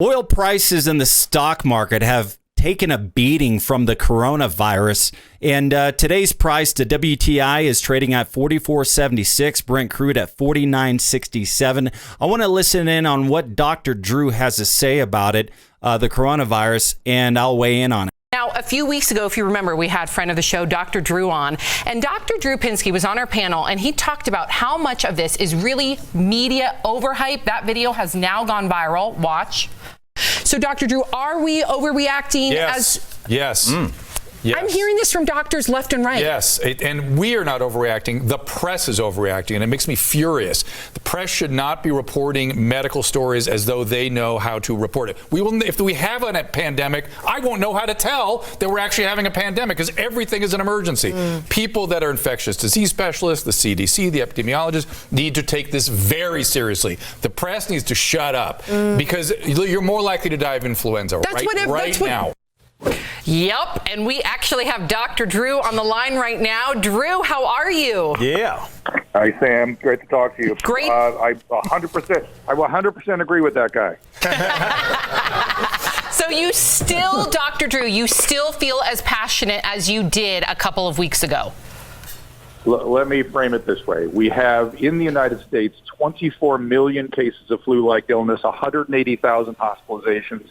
Oil prices in the stock market have taken a beating from the coronavirus. And today's price to WTI is trading at $44.76, Brent crude at $49.67. I want to listen in on what Dr. Drew has to say about it, the coronavirus, and I'll weigh in on it. Now, a few weeks ago, if you remember, we had friend of the show, Dr. Drew, on. And Dr. Drew Pinsky was on our panel, and he talked about how much of this is really media overhype. That video has now gone viral. Watch. So, Dr. Drew, are we overreacting? Yes. Yes. Yes. I'm hearing this from doctors left and right. Yes, and we are not overreacting. The press is overreacting, and it makes me furious. The press should not be reporting medical stories as though they know how to report it. If we have a pandemic, I won't know how to tell that we're actually having a pandemic because everything is an emergency. People that are infectious disease specialists, the CDC, the epidemiologists, need to take this very seriously. The press needs to shut up because you're more likely to die of influenza right now. Yep, and we actually have Dr. Drew on the line right now. Drew, how are you? Yeah. Hi, Sam. Great to talk to you. Great. I 100% agree with that guy. So you still, Dr. Drew, you still feel as passionate as you did a couple of weeks ago? Let me frame it this way. We have, in the United States, 24 million cases of flu-like illness, 180,000 hospitalizations,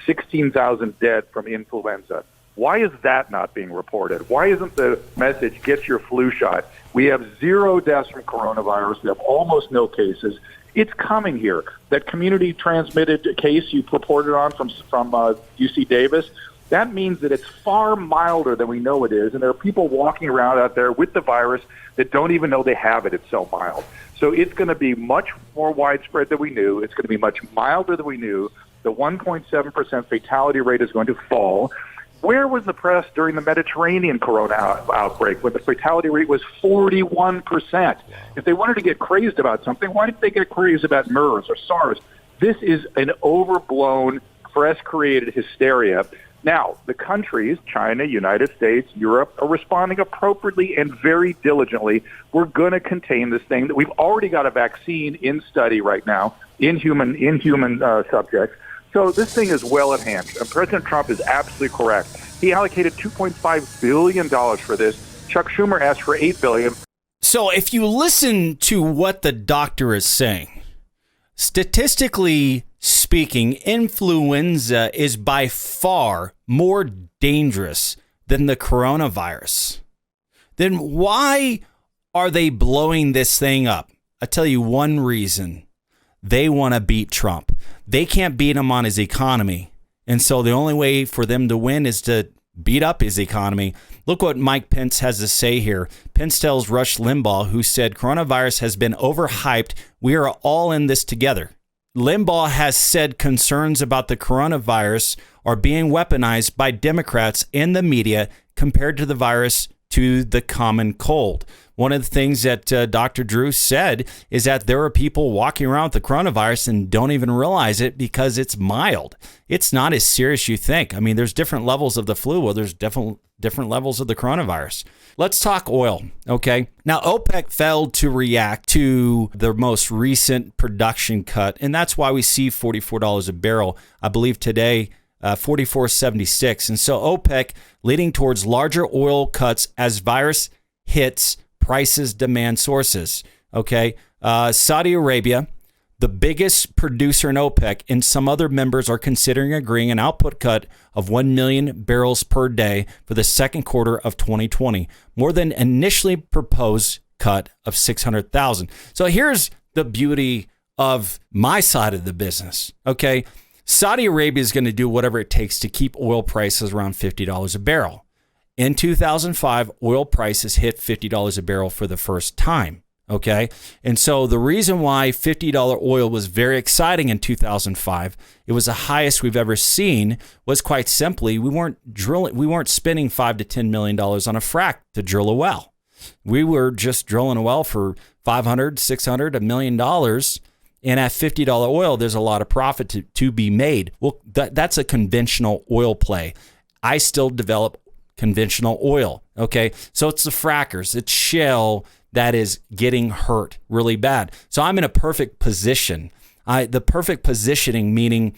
16,000 dead from influenza. Why is that not being reported? Why isn't the message, get your flu shot? We have 0 deaths from coronavirus. We have almost no cases. It's coming here. That community transmitted case you reported on from UC Davis, that means that it's far milder than we know it is. And there are people walking around out there with the virus that don't even know they have it. It's so mild. So it's going to be much more widespread than we knew. It's going to be much milder than we knew. The 1.7% fatality rate is going to fall. Where was the press during the Mediterranean corona outbreak when the fatality rate was 41%? If they wanted to get crazed about something, why didn't they get crazed about MERS or SARS? This is an overblown, press-created hysteria. Now, the countries, China, United States, Europe, are responding appropriately and very diligently. We're going to contain this thing. We've already got a vaccine in study right now in human subjects. So this thing is well at hand. President Trump is absolutely correct. He allocated $2.5 billion for this. Chuck Schumer asked for $8 billion. So if you listen to what the doctor is saying, statistically speaking, influenza is by far more dangerous than the coronavirus. Then why are they blowing this thing up? I'll tell you one reason. They want to beat Trump. They can't beat him on his economy. And so the only way for them to win is to beat up his economy. Look what Mike Pence has to say here. Pence tells Rush Limbaugh, who said coronavirus has been overhyped. We are all in this together. Limbaugh has said concerns about the coronavirus are being weaponized by Democrats in the media compared to the virus to the common cold. One of the things that Dr. Drew said is that there are people walking around with the coronavirus and don't even realize it because it's mild. It's not as serious as you think. I mean, there's different levels of the flu. Well, there's different levels of the coronavirus. Let's talk oil, okay? Now, OPEC failed to react to the most recent production cut, and that's why we see $44 a barrel. I believe today, $44.76. And so OPEC leading towards larger oil cuts as virus hits prices, demand sources. Okay. Saudi Arabia, the biggest producer in OPEC, and some other members are considering agreeing an output cut of 1 million barrels per day for the second quarter of 2020, more than initially proposed cut of 600,000. So here's the beauty of my side of the business. Okay. Saudi Arabia is going to do whatever it takes to keep oil prices around $50 a barrel. In 2005, oil prices hit $50 a barrel for the first time, okay? And so the reason why $50 oil was very exciting in 2005, it was the highest we've ever seen, was quite simply we weren't spending $5 to $10 million on a frac to drill a well. We were just drilling a well for $500, $600, $1 million. And at $50 oil, there's a lot of profit to be made. Well, that's a conventional oil play. I still develop conventional oil, okay? So it's the frackers, it's shale that is getting hurt really bad. So I'm in a perfect position. The perfect positioning meaning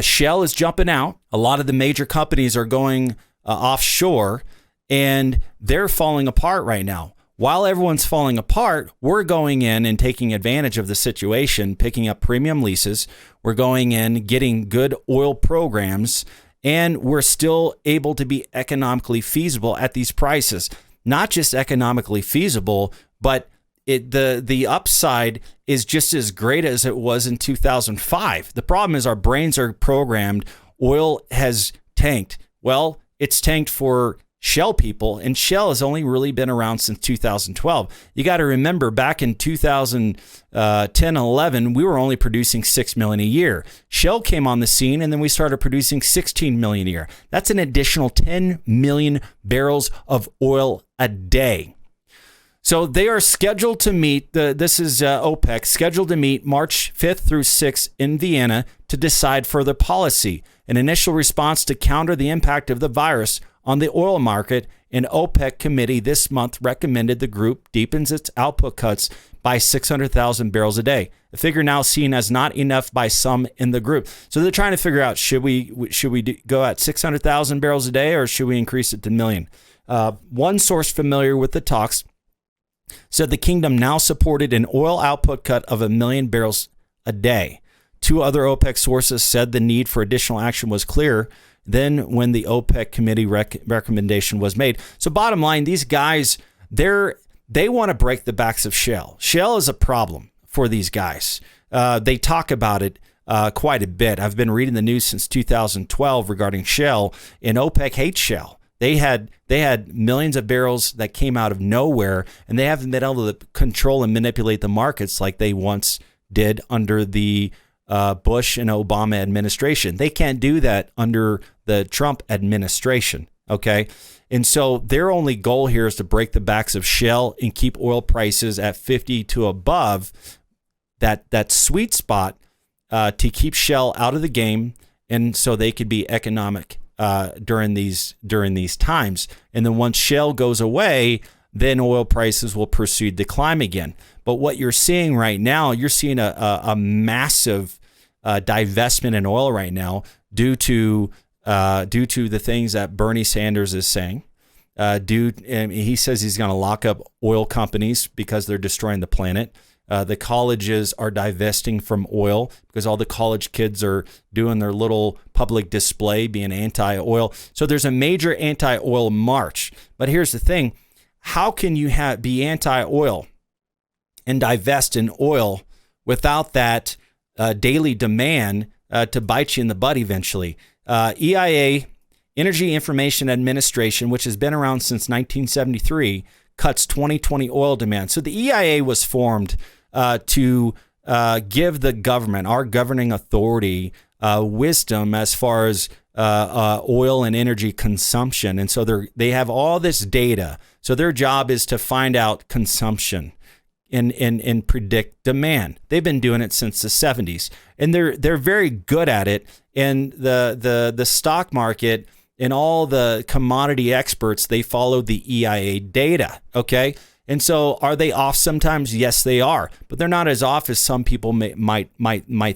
Shell is jumping out. A lot of the major companies are going offshore, and they're falling apart right now. While everyone's falling apart, we're going in and taking advantage of the situation, picking up premium leases. We're going in, getting good oil programs, and we're still able to be economically feasible at these prices. Not just economically feasible, but the upside is just as great as it was in 2005. The problem is our brains are programmed. Oil has tanked. Well, it's tanked for Shell people, and Shell has only really been around since 2012. You got to remember, back in 2010, 11, we were only producing 6 million a year. Shell came on the scene, and then we started producing 16 million a year. That's an additional 10 million barrels of oil a day. So they are scheduled to meet, this is OPEC, scheduled to meet March 5th through 6th in Vienna to decide further policy. An initial response to counter the impact of the virus on the oil market, an OPEC committee this month recommended the group deepens its output cuts by 600,000 barrels a day, a figure now seen as not enough by some in the group. So they're trying to figure out, should we go at 600,000 barrels a day, or should we increase it to a million? One source familiar with the talks said the kingdom now supported an oil output cut of 1 million barrels a day. Two other OPEC sources said the need for additional action was clear then when the OPEC committee recommendation was made. So bottom line, these guys, they want to break the backs of Shell. Shell is a problem for these guys. They talk about it quite a bit. I've been reading the news since 2012 regarding Shell, and OPEC hates Shell. They had millions of barrels that came out of nowhere, and they haven't been able to control and manipulate the markets like they once did under the Bush and Obama administration. They can't do that under the Trump administration, okay? And so their only goal here is to break the backs of Shell and keep oil prices at 50 to above, that sweet spot to keep Shell out of the game, and so they could be economic during these times. And then once Shell goes away, then oil prices will proceed to climb again. But what you're seeing right now, you're seeing a massive divestment in oil right now due to the things that Bernie Sanders is saying. He says he's going to lock up oil companies because they're destroying the planet. The colleges are divesting from oil because all the college kids are doing their little public display being anti-oil. So there's a major anti-oil march. But here's the thing. How can you be anti-oil and divest in oil without that daily demand to bite you in the butt eventually? EIA, Energy Information Administration, which has been around since 1973, cuts 2020 oil demand. So the EIA was formed to give the government, our governing authority, wisdom as far as oil and energy consumption. And so they have all this data. So their job is to find out consumption and predict demand. They've been doing it since the 70s, and they're very good at it. And the stock market and all the commodity experts, they follow the EIA data. Okay. And so are they off sometimes? Yes, they are, but they're not as off as some people might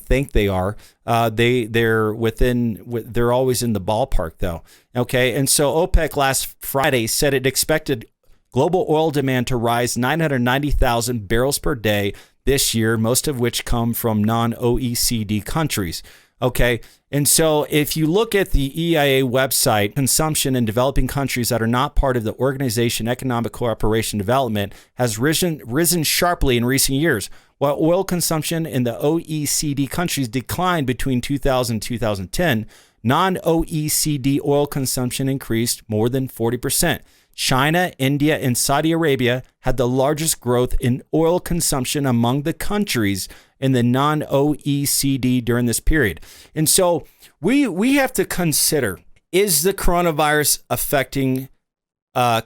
think they are. They're always in the ballpark though. Okay. And so OPEC last Friday said it expected global oil demand to rise 990,000 barrels per day this year, most of which come from non-OECD countries. Okay. And so if you look at the EIA website, consumption in developing countries that are not part of the Organization Economic Cooperation Development has risen sharply in recent years, while oil consumption in the OECD countries declined between 2000 and 2010. Non-OECD oil consumption increased more than 40%. China, India, and Saudi Arabia had the largest growth in oil consumption among the countries in the non-OECD during this period. And so we have to consider, is the coronavirus affecting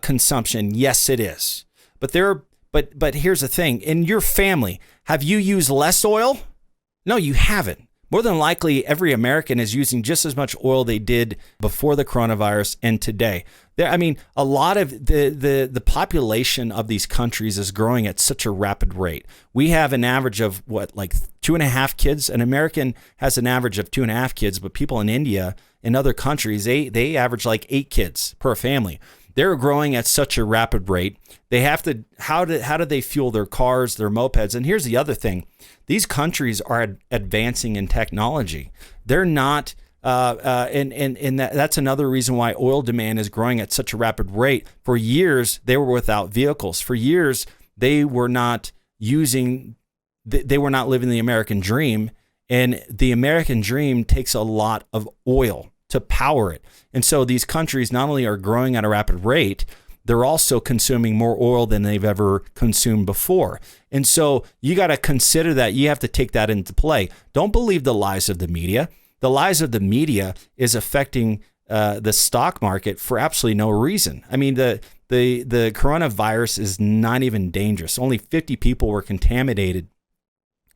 consumption? Yes, it is. But here's the thing. In your family, have you used less oil? No, you haven't. more than likely every American is using just as much oil they did before the coronavirus and today. I mean, a lot of the population of these countries is growing at such a rapid rate. We have an average of like 2.5 kids. An American has an average of 2.5 kids, but people in India and other countries, they average like 8 kids per family. They're growing at such a rapid rate. They have to, how do they fuel their cars, their mopeds? And here's the other thing. These countries are advancing in technology. They're not, and that's another reason why oil demand is growing at such a rapid rate. For years, they were without vehicles. For years, they were not living the American dream. And the American dream takes a lot of oil to power it. And so these countries not only are growing at a rapid rate, they're also consuming more oil than they've ever consumed before. And so you got to consider that. You have to take that into play. Don't believe the lies of the media. The lies of the media is affecting the stock market for absolutely no reason. I mean, the coronavirus is not even dangerous. Only 50 people were contaminated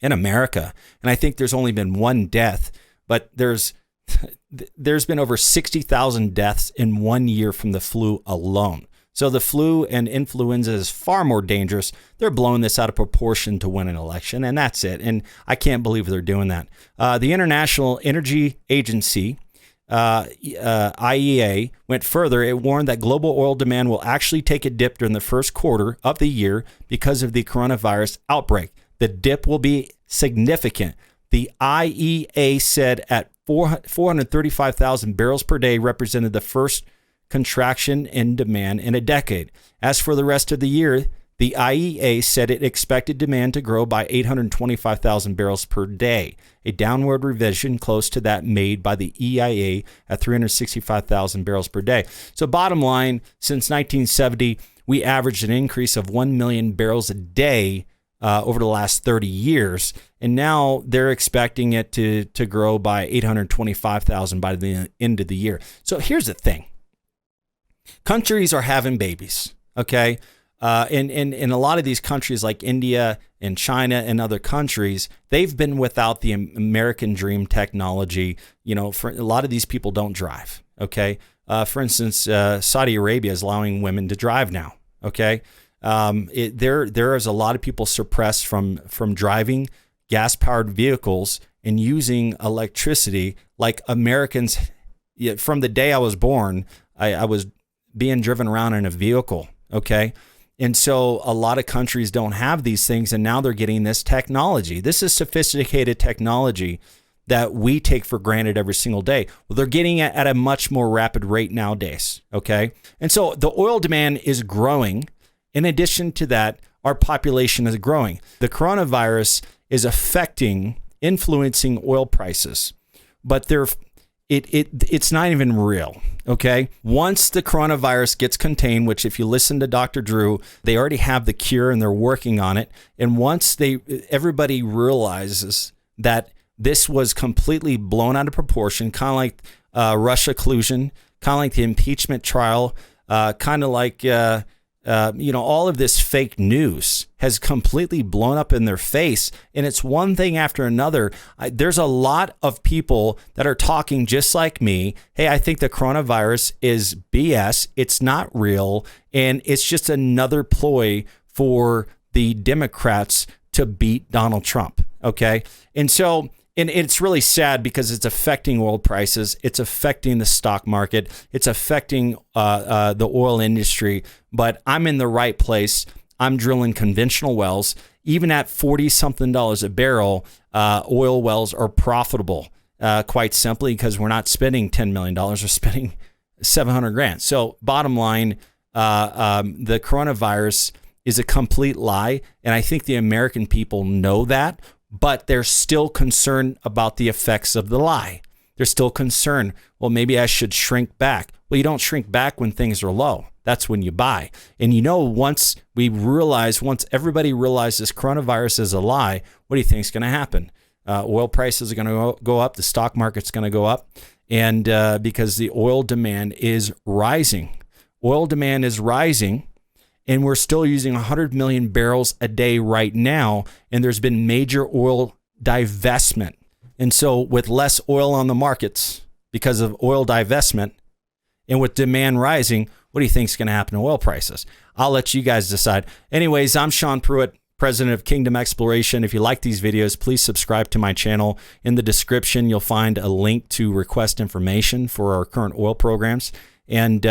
in America. And I think there's only been one death, but there's been over 60,000 deaths in 1 year from the flu alone. So the flu and influenza is far more dangerous. They're blowing this out of proportion to win an election, and that's it. And I can't believe they're doing that. The International Energy Agency, IEA, went further. It warned that global oil demand will actually take a dip during the first quarter of the year because of the coronavirus outbreak. The dip will be significant. The IEA said at 435,000 barrels per day represented the first contraction in demand in a decade. As for the rest of the year, the IEA said it expected demand to grow by 825,000 barrels per day, a downward revision close to that made by the EIA at 365,000 barrels per day. So bottom line, since 1970, we averaged an increase of 1 million barrels a day over the last 30 years. And now they're expecting it to grow by 825,000 by the end of the year. So here's the thing. Countries are having babies, okay? In a lot of these countries like India and China and other countries, they've been without the American dream technology. You know, for a lot of these people don't drive, okay? For instance, Saudi Arabia is allowing women to drive now, okay? There is a lot of people suppressed from driving gas-powered vehicles and using electricity like Americans. From the day I was born, I was being driven around in a vehicle, okay? And so a lot of countries don't have these things, and now they're getting this technology. This is sophisticated technology that we take for granted every single day. Well, they're getting it at a much more rapid rate nowadays, okay? And so the oil demand is growing. In addition to that, our population is growing. The coronavirus is influencing oil prices, but it's not even real, okay? Once the coronavirus gets contained, which if you listen to Dr. Drew, they already have the cure and they're working on it. And once everybody realizes that this was completely blown out of proportion, kind of like Russia collusion, kind of like the impeachment trial, kind of like all of this fake news has completely blown up in their face. And it's one thing after another. There's a lot of people that are talking just like me. Hey, I think the coronavirus is BS. It's not real. And it's just another ploy for the Democrats to beat Donald Trump. Okay. And so, and it's really sad because it's affecting oil prices. It's affecting the stock market. It's affecting the oil industry. But I'm in the right place. I'm drilling conventional wells. Even at $40-something a barrel, oil wells are profitable, quite simply because we're not spending $10 million. We're spending $700,000. So bottom line, the coronavirus is a complete lie. And I think the American people know that. But they're still concerned about the effects of the lie. They're still concerned, well, maybe I should shrink back. Well, you don't shrink back when things are low. That's when you buy. And once everybody realizes coronavirus is a lie, what do you think is going to happen? Oil prices are going to go up. The stock market's going to go up. And because the oil demand is rising. Oil demand is rising. And we're still using 100 million barrels a day right now. And there's been major oil divestment. And so with less oil on the markets because of oil divestment and with demand rising, what do you think is going to happen to oil prices? I'll let you guys decide. Anyways, I'm Sean Pruitt, president of Kingdom Exploration. If you like these videos, please subscribe to my channel. In the description, you'll find a link to request information for our current oil programs. And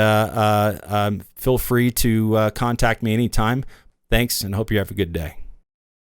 feel free to contact me anytime. Thanks, and hope you have a good day.